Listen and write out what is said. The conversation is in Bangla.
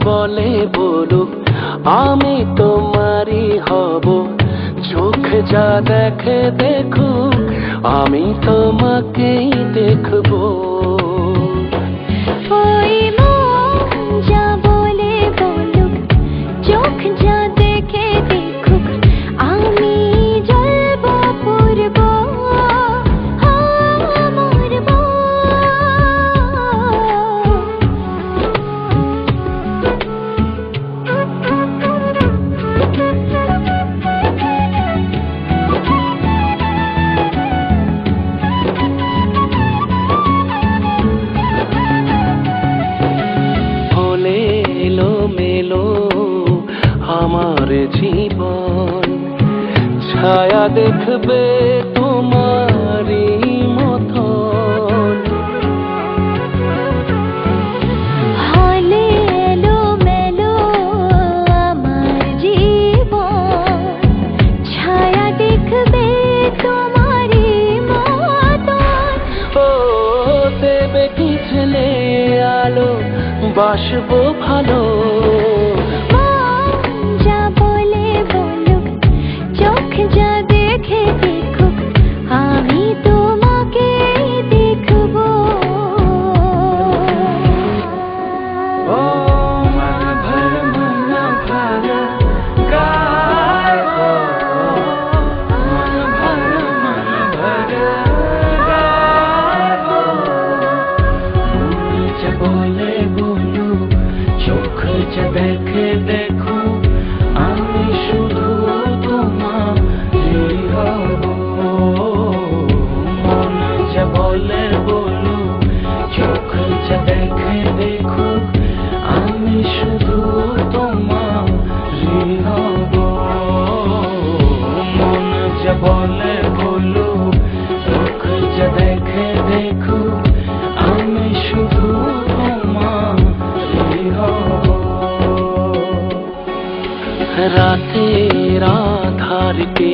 বলে বলুক আমি তোমারই হব। চোখ যা দেখে দেখুক আমি তোমাকেই দেখবো। ওই মন যা বলে বলুক, চোখ যা দেখে দেখুক, আমি জ্বলবো পুরবো, মরবো। আমার জীবন ছায়া দেখবে তোমারই মতন। হলে এলো মেলো আমার জীবন, ছায়া দেখবে তোমারই মতন। ও দেবে কি ছেলে আলো, বাসবো ভালো। যা দেখে দেখুক আমি তোমাকে দেখবো। ও মন ভর গাইবো, মন ভর গাইবো। মন যা বলে বলু, চোখ যা দেখে দেখু, আমি শুধু বলে বলু, চোখ যা দেখে দেখু, আমি শুধু তোমারই হব। মন যা বলে বলু, চোখ যা দেখে দেখু, আমি শুধু তোমারই হব। রাতের আধারকে